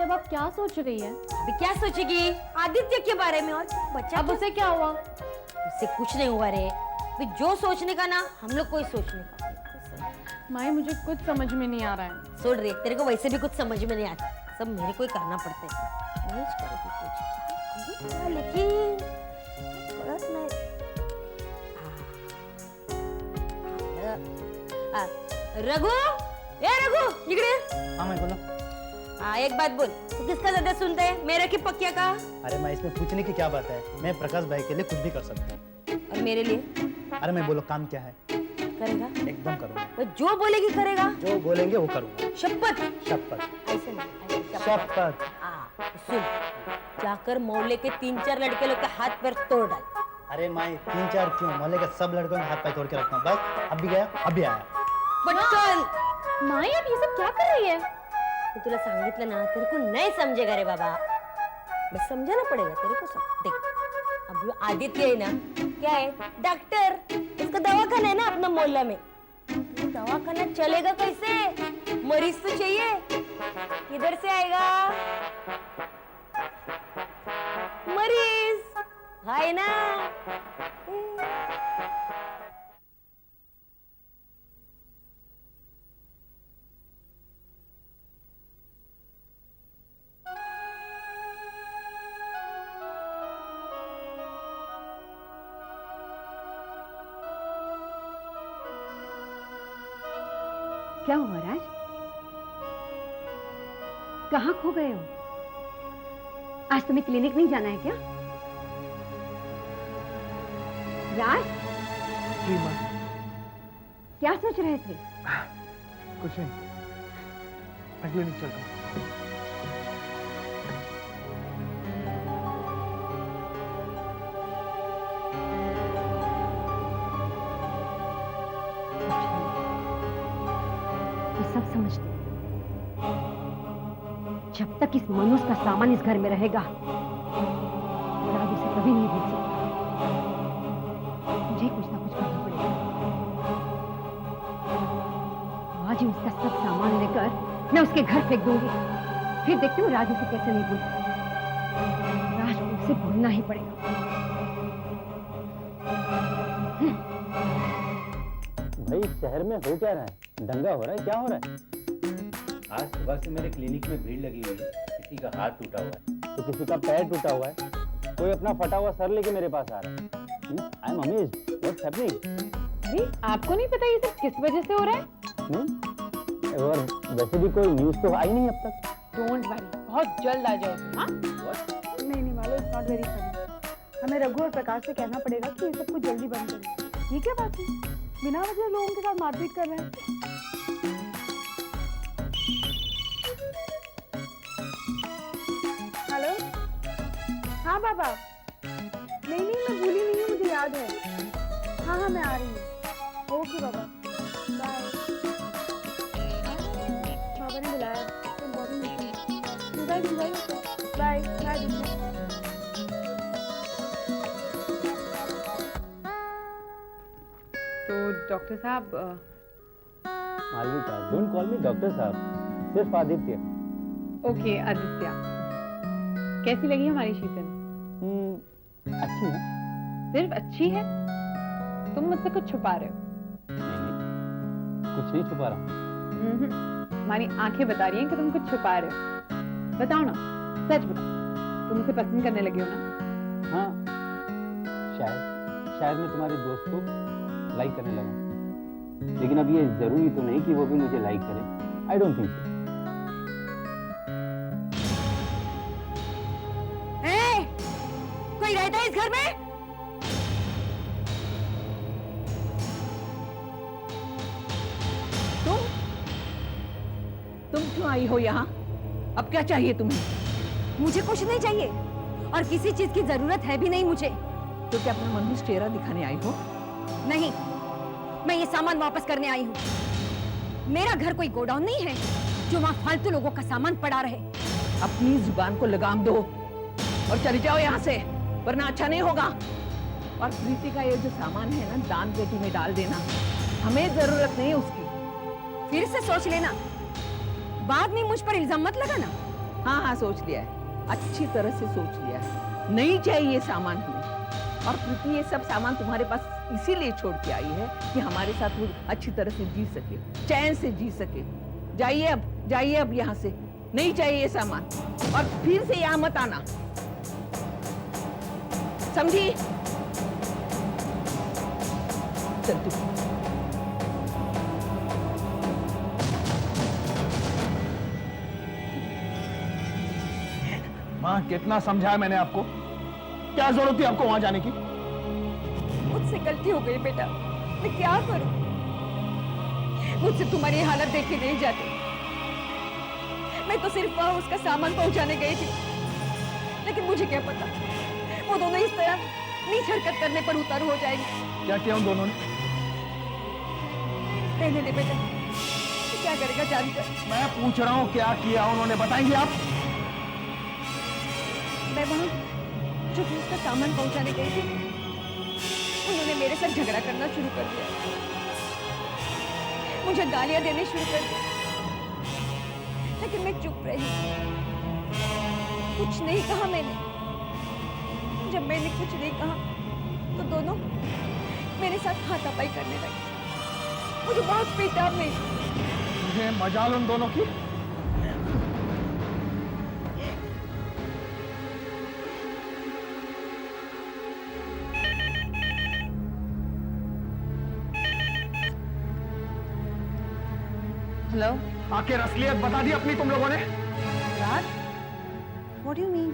मतलब आप क्या सोच रही है? अभी क्या सोचेगी आदित्य के बारे में, और क्या बच्चा। अब उसे क्या हुआ? उससे कुछ नहीं हुआ रे, अभी जो सोचने का ना हम लोग कोई सोचने का। माई मुझे कुछ समझ में नहीं आ रहा है। सुन रे, तेरे को वैसे भी कुछ समझ में नहीं आता, सब मेरे को ही करना पड़ता है। नहीं करेगी कुछ क्या, लेकिन गलत नहीं। रघु, ए रघु इकडे। हाँ मैं बोलो। हाँ एक बात बोल, तू किसका ज्यादा सुनता है, मेरा कि पक्या का? अरे मैं इसमें पूछने की क्या बात है, मैं प्रकाश भाई के लिए कुछ भी कर सकता हूँ। और मेरे लिए? अरे मैं बोलो काम क्या है? करेगा? एकदम करूँगा। वो जो बोलेगी करेगा? जो बोलेंगे वो करूँगा। शपथ? शपथ। ऐसे नहीं, ऐसे शपथ। हाँ सुन, जाकर मोहल्ले के 3-4 लड़के लोग के हाथ पैर तोड़ डाल। अरे मैं 3-4 क्यों, मोहल्ले के सब लड़कों के हाथ पैर तोड़ के रखता हूँ। बस अब भी गया, अभी आया। पण चल। माई अब ये सब क्या कर रही है? मैं तुला सांगितलं ना, तेरे को नहीं समझेगा रे बाबा, बस समझाना पड़ेगा तेरे को सब। देख अब वो आदित्य है ना, क्या है, डॉक्टर, उसका दवाखाना है ना अपना मोहल्ला में। दवाखाना चलेगा कैसे, मरीज तो चाहिए, किधर से आएगा मरीज, है ना? क्या हुआ राज? कहाँ खो गए हो? आज तुम्हें क्लिनिक नहीं जाना है क्या? राज, जी माँ। क्या सोच रहे थे? कुछ नहीं, मैं क्लिनिक चलता हूँ। सब समझते हैं। जब तक इस मनुष्य का सामान इस घर में रहेगा, राज उसे कभी नहीं भूल सकता। मुझे कुछ ना कुछ करना पड़ेगा। आज ही उसका सब सामान लेकर मैं उसके घर फेंक दूंगी, फिर देखती हूँ राज उसे कैसे नहीं भूलता। राज को उसे भूलना ही पड़ेगा। भाई शहर में हो क्या रहा है? दंगा हो रहा है, क्या हो रहा है? आज सुबह से मेरे क्लिनिक में भीड़ लगी हुई है, किसी का हाथ टूटा हुआ है तो किसी का पैर टूटा हुआ है, कोई अपना फटा हुआ सर लेके मेरे पास आ रहा है। I am amazed, what's happening? अरे आपको नहीं पता ये सब किस वजह से हो रहा है? और वैसे भी कोई न्यूज़ तो आई नहीं अब तक। डोंट वरी, बहुत जल्द आ जाएगी। हाँ नहीं मालूम, इट्स नॉट वेरी फनी। हमें रघु और प्रकाश से कहना पड़ेगा कि ये सब कुछ जल्दी बंद करें। ये क्या बात है, बिना वजह लोगों के साथ मारपीट कर रहे हैं। हेलो, हाँ बाबा। नहीं मैं भूली नहीं हूँ, मुझे याद है। हाँ मैं आ रही हूँ। ओके बाबा, बाय। बाबा ने बुलाया, इम्पोर्टेंट मीटिंग है। Bye bye. तो डॉक्टर साहब, Malvika, don't call me doctor साहब, सिर्फ आदित्य। ओके आदित्य, कैसी लगी हमारी शीतल? अच्छी है। सिर्फ अच्छी है? तुम मुझसे कुछ छुपा रहे हो? नहीं, कुछ नहीं छुपा रहा हूँ। हमारी आंखें बता रही हैं कि तुम कुछ छुपा रहे हो। बताओ ना, सच बताओ, तुम उसे पसंद करने लगे हो ना? हाँ, शायद मैं तुम्हारे दोस्त को लाइक करने लगा, लेकिन अब ये जरूरी तो नहीं कि वो भी मुझे लाइक करे। I don't think so. कोई रहता है इस घर में? तुम क्यों आई हो यहाँ? अब क्या चाहिए तुम्हें? मुझे कुछ नहीं चाहिए, और किसी चीज की जरूरत है भी नहीं मुझे। तो क्या अपना मनुष्य चेहरा दिखाने आई हो? नहीं, मैं ये सामान वापस करने आई हूँ। मेरा घर कोई गोडाउन नहीं है जो वहाँ फालतू लोगों का सामान पड़ा रहे। अपनी जुबान को लगाम दो और चले जाओ यहाँ से, वरना अच्छा नहीं होगा। और प्रीति का ये जो सामान है ना, दान पेटी में डाल देना, हमें जरूरत नहीं है उसकी। फिर से सोच लेना, बाद में मुझ पर इल्जाम मत लगाना। हाँ हाँ सोच लिया है, अच्छी तरह से सोच लिया है। नहीं चाहिए ये सामान हमें। और प्रीति ये सब सामान तुम्हारे पास इसीलिए छोड़ के आई है कि हमारे साथ वो अच्छी तरह से जी सके, चैन से जी सके। जाइए अब यहाँ से, नहीं चाहिए ये सामान। और फिर से यहाँ मत आना, समझी? चल तू। माँ कितना समझाया मैंने आपको, क्या जरूरत थी आपको वहां जाने की? मुझसे गलती हो गई बेटा, मैं क्या करूं? मुझसे तुम्हारी हालत देख के नहीं जाती। मैं तो सिर्फ वहां उसका सामान पहुंचाने गई थी, लेकिन मुझे क्या पता वो दोनों इस तरह नीच हरकत करने पर उतर हो जाएंगे। क्या किया उन दोनों ने? रहने दे बेटा, क्या करेगा जानकर। मैं पूछ रहा हूँ क्या किया उन्होंने, बताएंगे आप? मैं वहां जो भी उसका सामान पहुंचाने गई थी, उन्होंने मेरे साथ झगड़ा करना शुरू कर दिया, मुझे गालियां देने शुरू कर दी। लेकिन मैं चुप रही, कुछ नहीं कहा मैंने। जब मैंने कुछ नहीं कहा तो दोनों मेरे साथ हाथापाई करने लगे। मुझे बहुत पीटा मैं। मुझे मजाल उन दोनों की। हेलो आखिर असलियत बता दी अपनी तुम लोगों ने। राज, व्हाट डू यू मीन?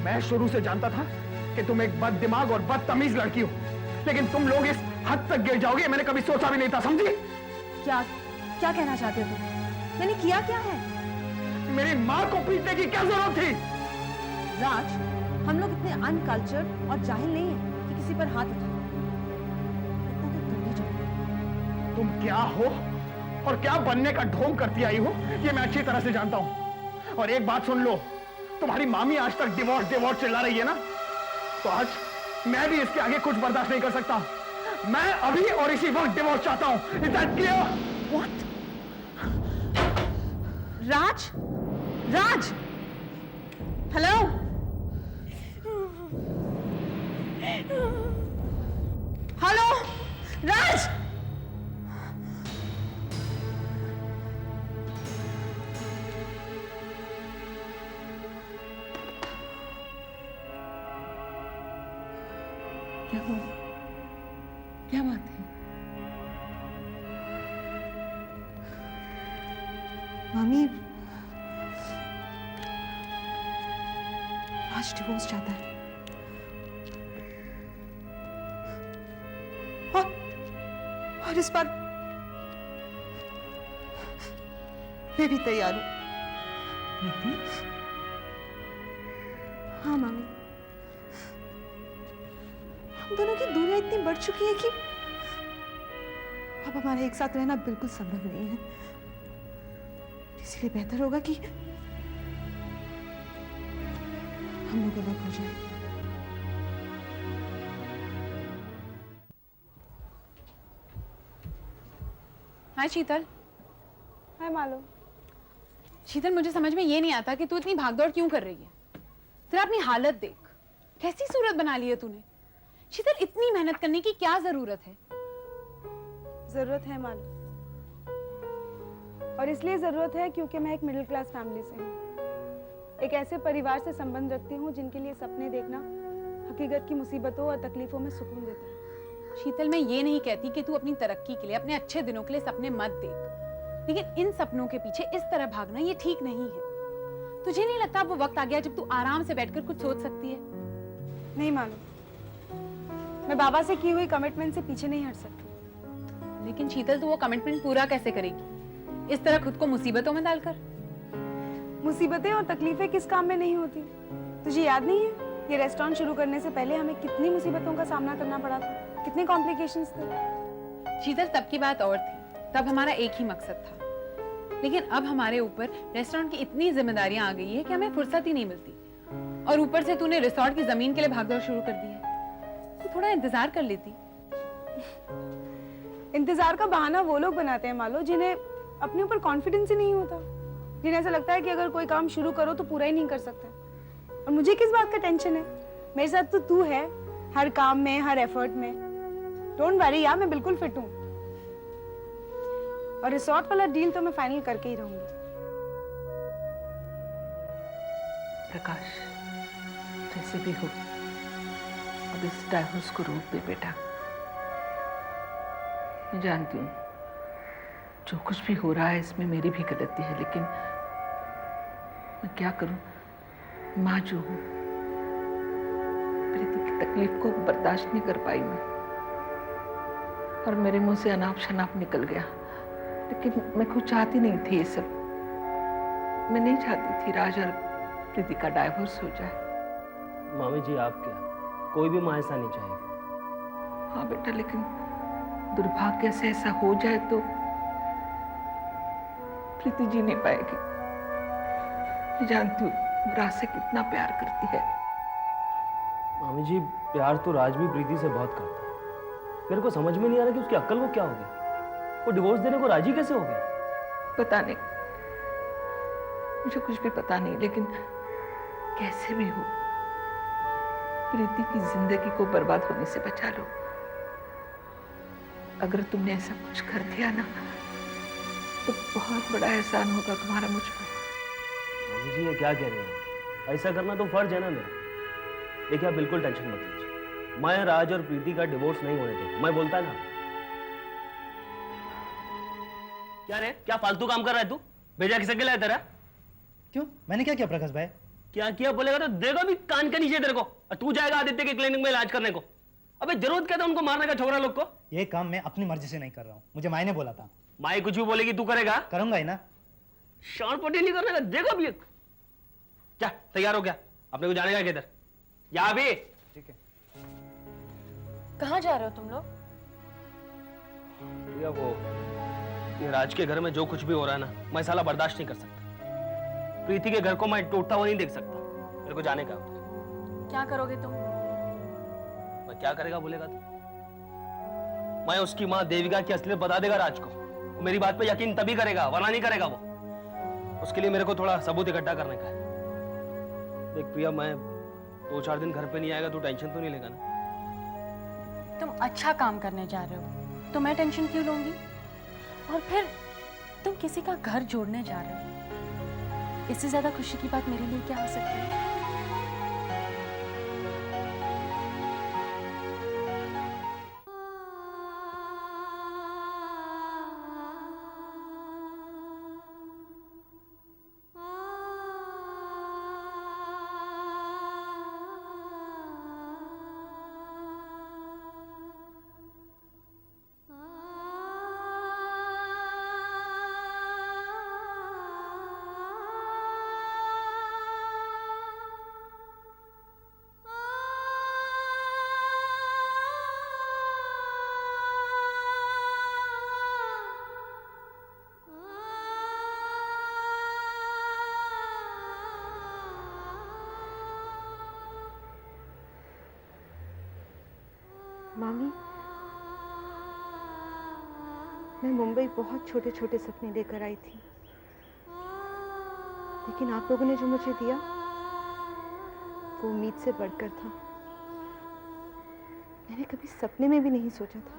मैं शुरू से जानता था कि तुम एक बददिमाग और बदतमीज लड़की हो, लेकिन तुम लोग इस हद तक गिर जाओगे मैंने कभी सोचा भी नहीं था, समझी? क्या क्या कहना चाहते हो तुम? मैंने किया क्या है? मेरी माँ को पीटने की क्या जरूरत थी? राज, हम लोग इतने अनकल्चर्ड और जाहिल नहीं है कि किसी पर हाथ उठाए। इतना तो तुम भी जानते। तुम क्या हो और क्या बनने का ढोंग करती आई हो ये मैं अच्छी तरह से जानता हूं। और एक बात सुन लो, तुम्हारी मामी आज तक डिवोर्स चिल्ला रही है ना, तो आज मैं भी इसके आगे कुछ बर्दाश्त नहीं कर सकता। मैं अभी और इसी वक्त डिवोर्स चाहता हूं। Is that clear? What? Raj, Raj, hello, hello, Raj. क्या हुआ? क्या बात है? मामी, राज डिवोर्स चाहता है। और इस बार मैं भी तैयार हूं। हाँ मामी, हम दोनों की दूरियां इतनी बढ़ चुकी है कि अब हमारे एक साथ रहना बिल्कुल संभव नहीं है। इसलिए बेहतर होगा कि हम लोग अलग हो जाएं। हाय शीतल। हाय मालो। शीतल, मुझे समझ में ये नहीं आता कि तू इतनी भागदौड़ क्यों कर रही है। तेरा अपनी हालत देख, कैसी सूरत बना ली है तूने। शीतल, इतनी मेहनत करने की क्या जरूरत है? जरूरत है मालो, और इसलिए जरूरत है क्योंकि मैं एक मिडिल क्लास फैमिली से हूँ। एक ऐसे परिवार से संबंध रखती हूँ जिनके लिए सपने देखना हकीकत की मुसीबतों और तकलीफों में सुकून देता है। शीतल, मैं ये नहीं कहती कि तू अपनी तरक्की के लिए, अपने अच्छे दिनों के लिए सपने मत देख, लेकिन इन सपनों के पीछे इस तरह भागना ये ठीक नहीं है। तुझे नहीं लगता वो वक्त आ गया जब तू आराम से बैठकर कुछ सोच सकती है? नहीं मानो, मैं बाबा से की हुई कमिटमेंट से पीछे नहीं हट सकती। लेकिन शीतल, तू वो कमिटमेंट पूरा कैसे करेगी इस तरह खुद को मुसीबतों में डालकर? मुसीबतें और तकलीफें किस काम में नहीं होती? तुझे याद नहीं है ये रेस्टोरेंट शुरू करने से पहले हमें कितनी मुसीबतों का सामना करना पड़ा था, कितने कॉम्प्लिकेशंस थे। शीतल, तब की बात और थी, तब हमारा एक ही मकसद था। लेकिन अब हमारे ऊपर रेस्टोरेंट की इतनी जिम्मेदारियां आ गई है कि हमें फुर्सत ही नहीं मिलती। और ऊपर से तूने रिसोर्ट की जमीन के लिए भागदौड़ शुरू कर दी है। तू थोड़ा इंतजार कर लेती। इंतजार का बहाना वो लोग बनाते हैं मालो जिन्हें अपने ऊपर कॉन्फिडेंस ही नहीं होता। लेकिन ऐसा लगता है कि अगर कोई काम शुरू करो तो पूरा ही नहीं कर सकते। और मुझे किस बात का टेंशन है, मेरे साथ तो तू है, हर काम में, हर एफर्ट में। डोंट वरी यार, मैं बिल्कुल फिट हूँ। और रिसोर्ट वाला डील तो मैं फाइनल करके ही रहूंगी। प्रकाश, जैसे भी हो अब इस डाइवोर्स को रोक दे बेटा। मैं जानती हूँ जो कुछ भी हो रहा है इसमें मेरी भी गलती है, लेकिन मैं क्या करूं, माँ जो हूं, प्रीति की तकलीफ को बर्दाश्त नहीं कर पाई मैं, और मेरे मुंह से अनाप शनाप निकल गया। लेकिन मैं कुछ चाहती नहीं थी ये सब। मैं नहीं चाहती थी राज और प्रीति का डाइवोर्स हो जाए। मामी जी, आप क्या, कोई भी माँ ऐसा नहीं चाहेगी। हाँ बेटा, लेकिन दुर्भाग्य से ऐसा हो जाए तो प्रीति जी नहीं पाएगी। मैं जानती हूँ राज से कितना प्यार करती है। मामी जी, प्यार तो राज भी प्रीति से बहुत करता है। मेरे को समझ में नहीं आ रहा कि उसकी अक्ल को क्या हो गया। वो डिवोर्स देने को राजी कैसे हो गया? पता नहीं, मुझे कुछ भी पता नहीं, लेकिन कैसे भी हो प्रीति की जिंदगी को बर्बाद होने से बचा लो। अगर तुमने ऐसा कुछ कर दिया ना तो बहुत बड़ा एहसान होगा तुम्हारा मुझ पर। मामी जी, ये क्या कह रहे हैं? ऐसा करना तो फर्ज है ना मेरा। देखिए, आप बिल्कुल टेंशन मत लीजिए, मैं राज और प्रीति का डिवोर्स नहीं होने दूंगा। मैं बोलता है ना। क्या रे, क्या फालतू काम कर रहा है तू? भेजा किसके लिए तेरा? क्यों, मैंने क्या किया प्रकाश भाई? क्या किया बोलेगा तो देखो भी कान के नीचे तेरे को। और तू जाएगा आदित्य के क्लिनिक में इलाज करने को। अबे जरूरत क्या था उनको मारने का, छोकरा लोग को? ये काम मैं अपनी मर्जी से नहीं कर रहा हूँ, मुझे माई ने बोला था। माई कुछ भी बोलेगी तू करेगा? करूंगा ही ना। शान पट्टी नहीं करने का, देखो भी। क्या तैयार हो गया? अपने को जाने का किधर? यहाँ भी। ठीक है। कहाँ जा रहे हो तुम लोग? प्रिया, वो ये राज के घर में जो कुछ भी हो रहा है ना, मैं साला बर्दाश्त नहीं कर सकता। प्रीति के घर को मैं टूटता हुआ नहीं देख सकता। मेरे को जाने का उधर। क्या करोगे तुम? मैं क्या करेगा बोलेगा तू? मैं उसकी माँ देविका की असलियत बता देगा राज को। मेरी बात पे यकीन तभी करेगा, वरना नहीं करेगा वो। उसके लिए मेरे को थोड़ा सबूत इकट्ठा करने का है। देख प्रिया, मैं 2-4 दिन घर पे नहीं आएगा तो टेंशन तो नहीं लेगा ना? तुम अच्छा काम करने जा रहे हो तो मैं टेंशन क्यों लूंगी? और फिर तुम किसी का घर जोड़ने जा रहे हो, इससे ज्यादा खुशी की बात मेरे लिए क्या हो सकती है? मामी, मैं मुंबई बहुत छोटे छोटे सपने लेकर आई थी, लेकिन आप लोगों ने जो मुझे दिया वो उम्मीद से बढ़कर था। मैंने कभी सपने में भी नहीं सोचा था।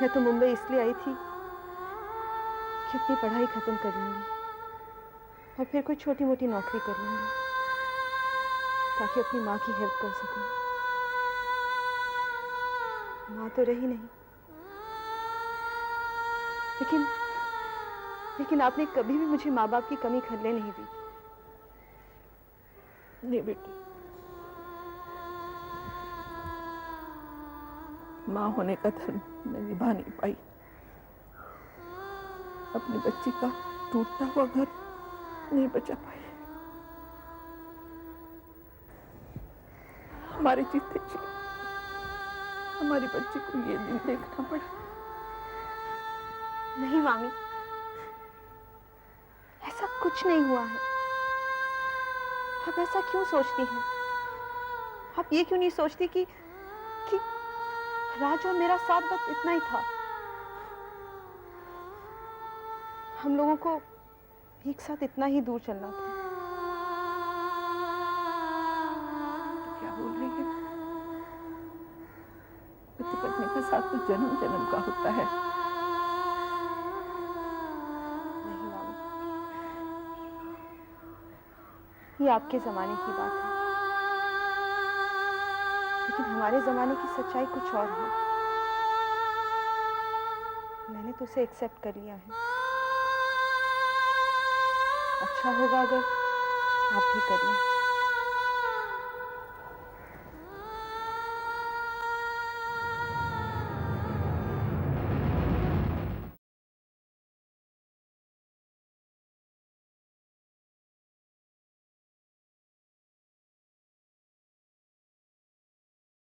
मैं तो मुंबई इसलिए आई थी कि अपनी पढ़ाई खत्म कर लूंगी और फिर कोई छोटी मोटी नौकरी कर लूंगी ताकि अपनी माँ की हेल्प कर सकूं। माँ तो रही नहीं, लेकिन आपने कभी भी मुझे माँ बाप की कमी खलने नहीं दी। नहीं बेटी, माँ होने का धर्म मैं निभा नहीं पाई। अपनी बच्ची का टूटता हुआ घर नहीं बचा पाई। हमारे जीते जी हमारी बच्ची को ये दिन देखना पड़ा। नहीं मामी, ऐसा कुछ नहीं हुआ है। आप ऐसा क्यों सोचती हैं? आप ये क्यों नहीं सोचती कि राज और मेरा साथ बस इतना ही था? हम लोगों को एक साथ इतना ही दूर चलना था। तो क्या बोल रही है? पति पत्नी का साथ तो जन्म जन्म का होता है। नहीं मामी, ये आपके जमाने की बात है, लेकिन हमारे जमाने की सच्चाई कुछ और है। मैंने तो उसे एक्सेप्ट कर लिया है। अच्छा होगा अगर आप भी कर लें।